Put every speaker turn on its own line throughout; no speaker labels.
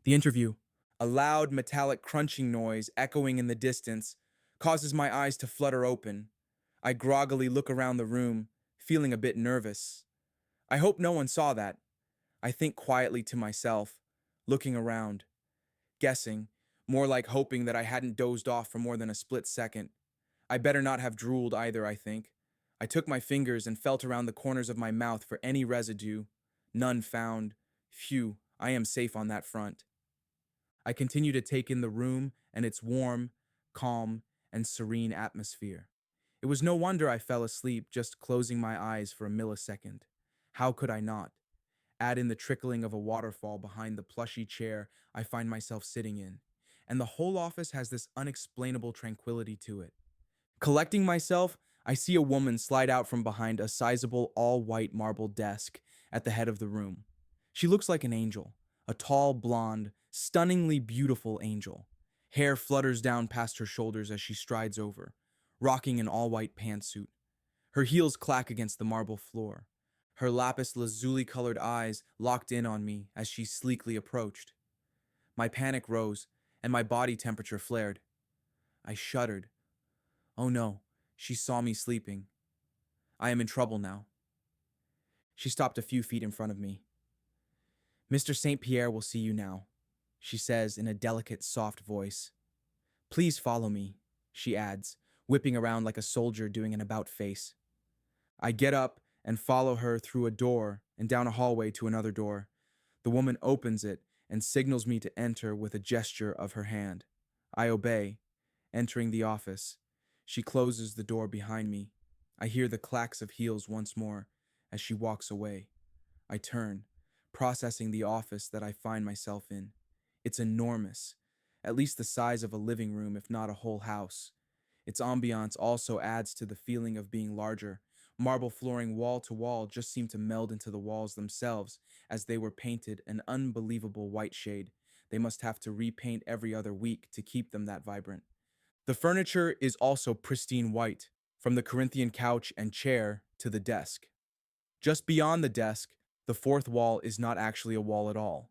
The interview, a loud metallic crunching noise echoing in the distance, causes my eyes to flutter open. I groggily look around the room, feeling a bit nervous. I hope no one saw that. I think quietly to myself, looking around, guessing, more like hoping that I hadn't dozed off for more than a split second. I better not have drooled either, I think. I took my fingers and felt around the corners of my mouth for any residue. None found. Phew, I am safe on that front. I continue to take in the room and its warm, calm, and serene atmosphere. It was no wonder I fell asleep just closing my eyes for a millisecond. How could I not? Add in the trickling of a waterfall behind the plushy chair I find myself sitting in, and the whole office has this unexplainable tranquility to it. Collecting myself, I see a woman slide out from behind a sizable all-white marble desk at the head of the room. She looks like an angel, a tall, blonde, stunningly beautiful angel. Hair flutters down past her shoulders as she strides over, rocking an all-white pantsuit. Her heels clack against the marble floor. Her lapis lazuli-colored eyes locked in on me as she sleekly approached. My panic rose, and my body temperature flared. I shuddered. Oh no, she saw me sleeping. I am in trouble now. She stopped a few feet in front of me. Mr. St. Pierre will see you now, she says in a delicate, soft voice. Please follow me, she adds, whipping around like a soldier doing an about face. I get up and follow her through a door and down a hallway to another door. The woman opens it and signals me to enter with a gesture of her hand. I obey, entering the office. She closes the door behind me. I hear the clacks of heels once more as she walks away. I turn, processing the office that I find myself in. It's enormous, at least the size of a living room, if not a whole house. Its ambiance also adds to the feeling of being larger. Marble flooring wall to wall just seemed to meld into the walls themselves as they were painted an unbelievable white shade. They must have to repaint every other week to keep them that vibrant. The furniture is also pristine white, from the Corinthian couch and chair to the desk. Just beyond the desk, the fourth wall is not actually a wall at all.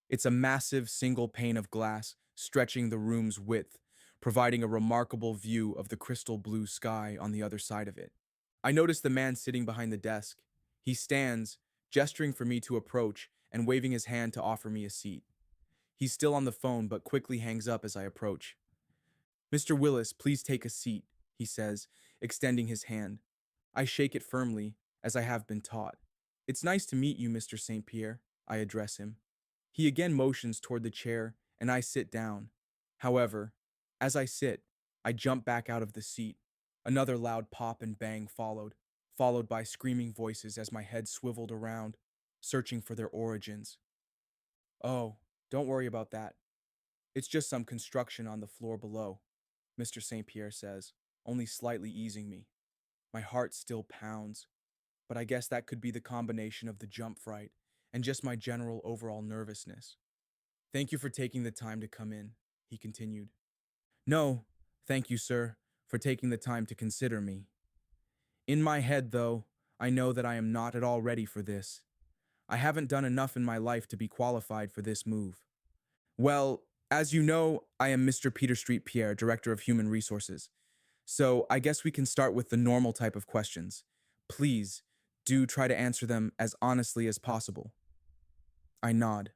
It's a massive single pane of glass stretching the room's width, providing a remarkable view of the crystal blue sky on the other side of it. I notice the man sitting behind the desk. He stands, gesturing for me to approach and waving his hand to offer me a seat. He's still on the phone but quickly hangs up as I approach. Mr. Willis, please take a seat, he says, extending his hand. I shake it firmly, as I have been taught. It's nice to meet you, Mr. St. Pierre, I address him. He again motions toward the chair, and I sit down. However, as I sit, I jump back out of the seat. Another loud pop and bang followed by screaming voices as my head swiveled around, searching for their origins. Oh, don't worry about that. It's just some construction on the floor below, Mr. St. Pierre says, only slightly easing me. My heart still pounds, but I guess that could be the combination of the jump fright and just my general overall nervousness. Thank you for taking the time to come in, he continued. No, thank you, sir, for taking the time to consider me. In my head, though, I know that I am not at all ready for this. I haven't done enough in my life to be qualified for this move. Well, as you know, I am Mr. Peter Street Pierre, Director of Human Resources. So I guess we can start with the normal type of questions. Please, do try to answer them as honestly as possible. I nod.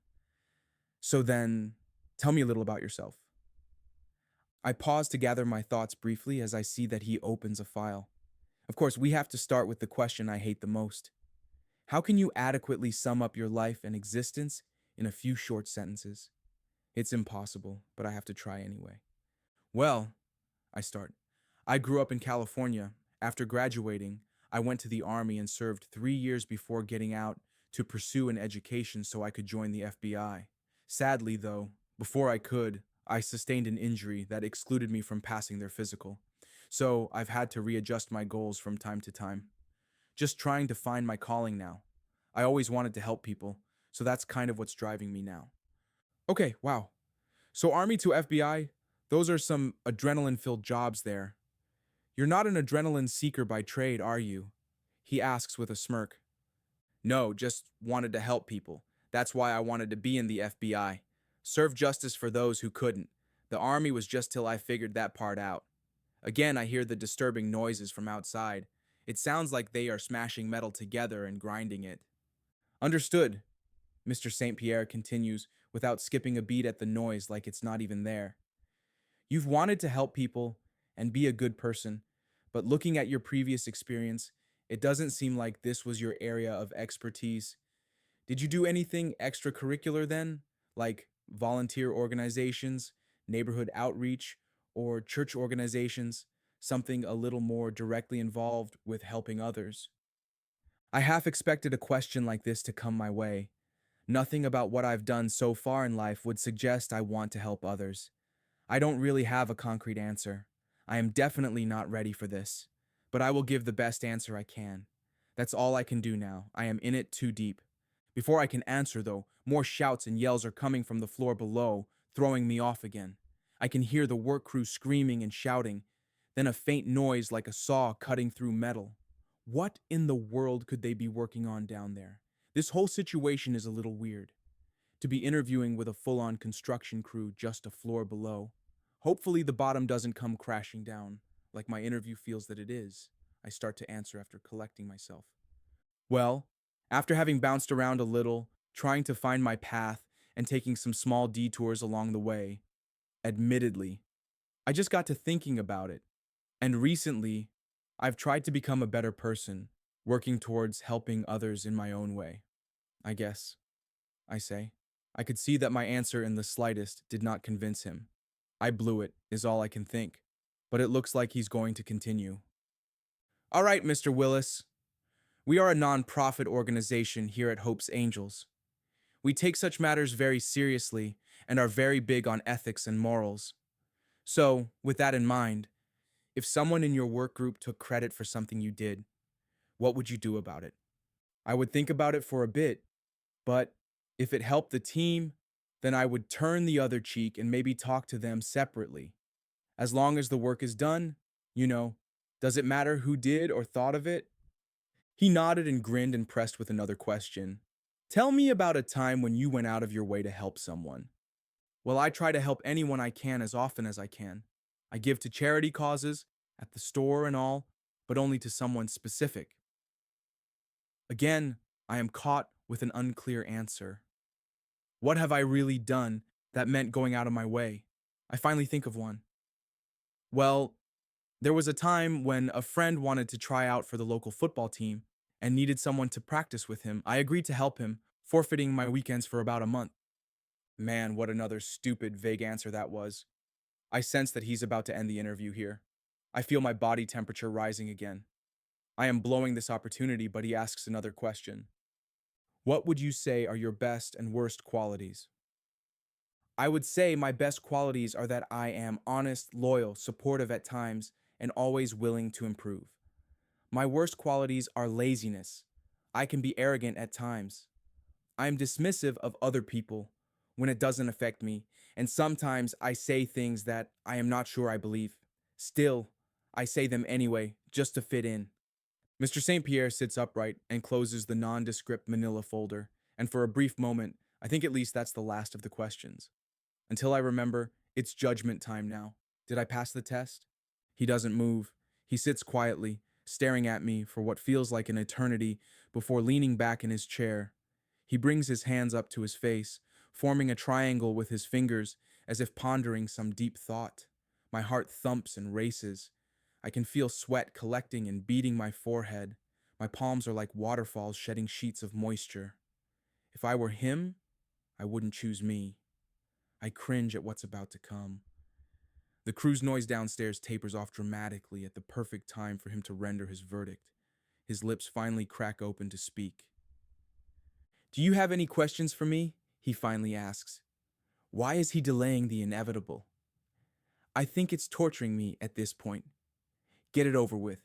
So then, tell me a little about yourself. I pause to gather my thoughts briefly as I see that he opens a file. Of course, we have to start with the question I hate the most. How can you adequately sum up your life and existence in a few short sentences? It's impossible, but I have to try anyway. Well, I start. I grew up in California. After graduating, I went to the Army and served 3 years before getting out to pursue an education so I could join the FBI. Sadly, though, before I could, I sustained an injury that excluded me from passing their physical. So I've had to readjust my goals from time to time. Just trying to find my calling now. I always wanted to help people, so that's kind of what's driving me now. Okay, wow. So Army to FBI, those are some adrenaline-filled jobs there. You're not an adrenaline seeker by trade, are you? He asks with a smirk. No, just wanted to help people. That's why I wanted to be in the FBI. Serve justice for those who couldn't. The army was just till I figured that part out. Again, I hear the disturbing noises from outside. It sounds like they are smashing metal together and grinding it. Understood, Mr. St. Pierre continues, without skipping a beat at the noise like it's not even there. You've wanted to help people and be a good person, but looking at your previous experience, it doesn't seem like this was your area of expertise. Did you do anything extracurricular then? Like volunteer organizations, neighborhood outreach, or church organizations? Something a little more directly involved with helping others? I half expected a question like this to come my way. Nothing about what I've done so far in life would suggest I want to help others. I don't really have a concrete answer. I am definitely not ready for this, but I will give the best answer I can. That's all I can do now. I am in it too deep. Before I can answer, though, more shouts and yells are coming from the floor below, throwing me off again. I can hear the work crew screaming and shouting, then a faint noise like a saw cutting through metal. What in the world could they be working on down there? This whole situation is a little weird. To be interviewing with a full-on construction crew just a floor below. Hopefully the bottom doesn't come crashing down, like my interview feels that it is. I start to answer after collecting myself. Well, after having bounced around a little, trying to find my path, and taking some small detours along the way, admittedly, I just got to thinking about it. And recently, I've tried to become a better person, working towards helping others in my own way. I guess, I say. I could see that my answer in the slightest did not convince him. I blew it, is all I can think. But it looks like he's going to continue. All right, Mr. Willis. We are a non-profit organization here at Hope's Angels. We take such matters very seriously and are very big on ethics and morals. So, with that in mind, if someone in your work group took credit for something you did, what would you do about it? I would think about it for a bit, but if it helped the team, then I would turn the other cheek and maybe talk to them separately. As long as the work is done, you know, does it matter who did or thought of it? He nodded and grinned and pressed with another question. Tell me about a time when you went out of your way to help someone. Well, I try to help anyone I can as often as I can. I give to charity causes, at the store and all, but only to someone specific. Again, I am caught with an unclear answer. What have I really done that meant going out of my way? I finally think of one. Well, there was a time when a friend wanted to try out for the local football team and needed someone to practice with him. I agreed to help him, forfeiting my weekends for about a month. Man, what another stupid, vague answer that was. I sense that he's about to end the interview here. I feel my body temperature rising again. I am blowing this opportunity, but he asks another question. What would you say are your best and worst qualities? I would say my best qualities are that I am honest, loyal, supportive at times, and always willing to improve. My worst qualities are laziness. I can be arrogant at times. I am dismissive of other people when it doesn't affect me, and sometimes I say things that I am not sure I believe. Still, I say them anyway, just to fit in. Mr. St. Pierre sits upright and closes the nondescript manila folder, and for a brief moment, I think at least that's the last of the questions. Until I remember, it's judgment time now. Did I pass the test? He doesn't move. He sits quietly, staring at me for what feels like an eternity before leaning back in his chair. He brings his hands up to his face, forming a triangle with his fingers as if pondering some deep thought. My heart thumps and races. I can feel sweat collecting and beating my forehead. My palms are like waterfalls shedding sheets of moisture. If I were him, I wouldn't choose me. I cringe at what's about to come. The crew's noise downstairs tapers off dramatically at the perfect time for him to render his verdict. His lips finally crack open to speak. Do you have any questions for me? He finally asks. Why is he delaying the inevitable? I think it's torturing me at this point. Get it over with.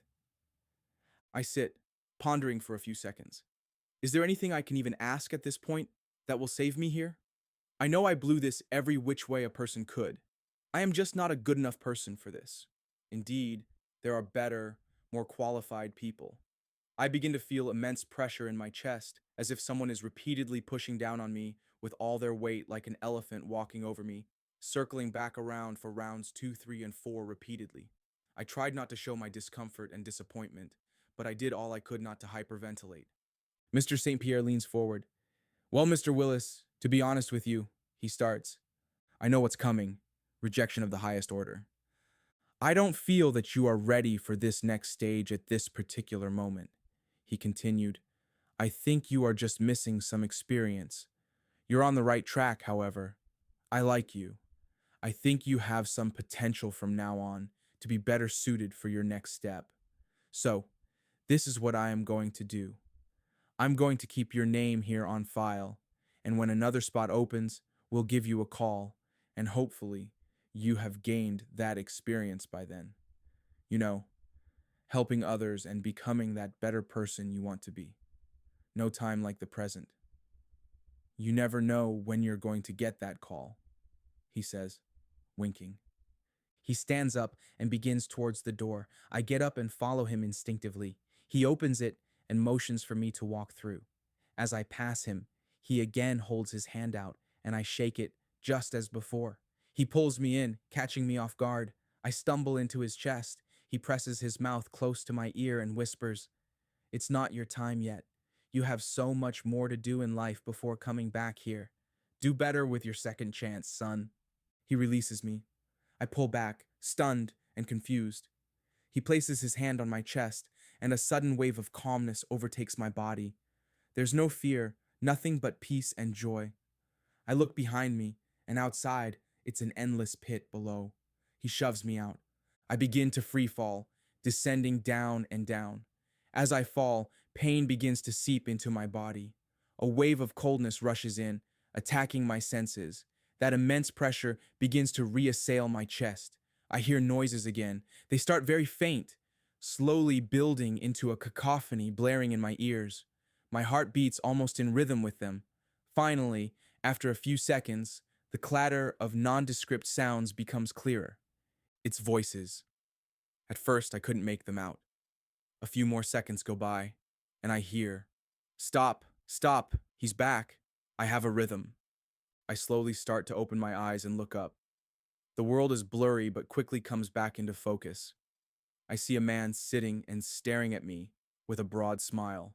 I sit, pondering for a few seconds. Is there anything I can even ask at this point that will save me here? I know I blew this every which way a person could. I am just not a good enough person for this. Indeed, there are better, more qualified people. I begin to feel immense pressure in my chest, as if someone is repeatedly pushing down on me with all their weight like an elephant walking over me, circling back around for rounds 2, 3, and 4 repeatedly. I tried not to show my discomfort and disappointment, but I did all I could not to hyperventilate. Mr. St. Pierre leans forward. Well, Mr. Willis, to be honest with you, he starts. I know what's coming. Rejection of the highest order. I don't feel that you are ready for this next stage at this particular moment. He continued, I think you are just missing some experience. You're on the right track, however. I like you. I think you have some potential from now on to be better suited for your next step. So, this is what I am going to do. I'm going to keep your name here on file, and when another spot opens, we'll give you a call, and hopefully, you have gained that experience by then. You know, helping others and becoming that better person you want to be. No time like the present. You never know when you're going to get that call, he says, winking. He stands up and begins towards the door. I get up and follow him instinctively. He opens it and motions for me to walk through. As I pass him, he again holds his hand out, and I shake it just as before. He pulls me in, catching me off guard. I stumble into his chest. He presses his mouth close to my ear and whispers, It's not your time yet. You have so much more to do in life before coming back here. Do better with your second chance, son. He releases me. I pull back, stunned and confused. He places his hand on my chest, and a sudden wave of calmness overtakes my body. There's no fear, nothing but peace and joy. I look behind me, and outside, it's an endless pit below. He shoves me out. I begin to free fall, descending down and down. As I fall, pain begins to seep into my body. A wave of coldness rushes in, attacking my senses. That immense pressure begins to reassail my chest. I hear noises again. They start very faint, slowly building into a cacophony blaring in my ears. My heart beats almost in rhythm with them. Finally, after a few seconds, the clatter of nondescript sounds becomes clearer. It's voices. At first, I couldn't make them out. A few more seconds go by, and I hear, Stop, stop, he's back. I have a rhythm. I slowly start to open my eyes and look up. The world is blurry but quickly comes back into focus. I see a man sitting and staring at me with a broad smile.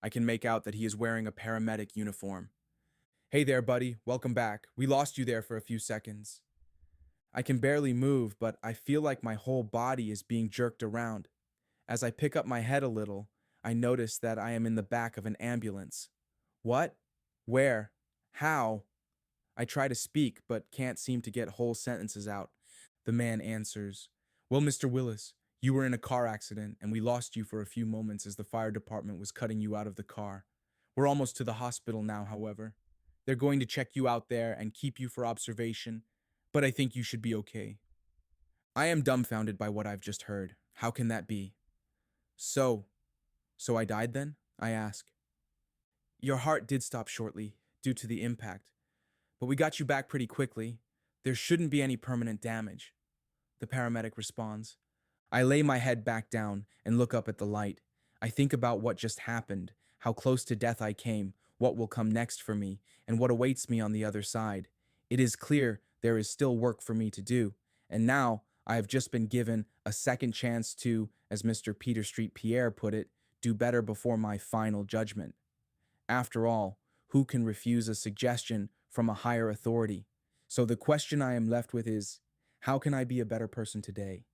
I can make out that he is wearing a paramedic uniform. Hey there, buddy. Welcome back. We lost you there for a few seconds. I can barely move, but I feel like my whole body is being jerked around. As I pick up my head a little, I notice that I am in the back of an ambulance. What? Where? How? I try to speak, but can't seem to get whole sentences out. The man answers, Well, Mr. Willis, you were in a car accident, and we lost you for a few moments as the fire department was cutting you out of the car. We're almost to the hospital now, however. They're going to check you out there and keep you for observation, but I think you should be okay. I am dumbfounded by what I've just heard. How can that be? So, so I died then? I ask. Your heart did stop shortly, due to the impact, but we got you back pretty quickly. There shouldn't be any permanent damage. The paramedic responds. I lay my head back down and look up at the light. I think about what just happened, how close to death I came, what will come next for me, and what awaits me on the other side. It is clear there is still work for me to do, and now I have just been given a second chance to, as Mr. Peter Street Pierre put it, do better before my final judgment. After all, who can refuse a suggestion from a higher authority? So the question I am left with is, how can I be a better person today?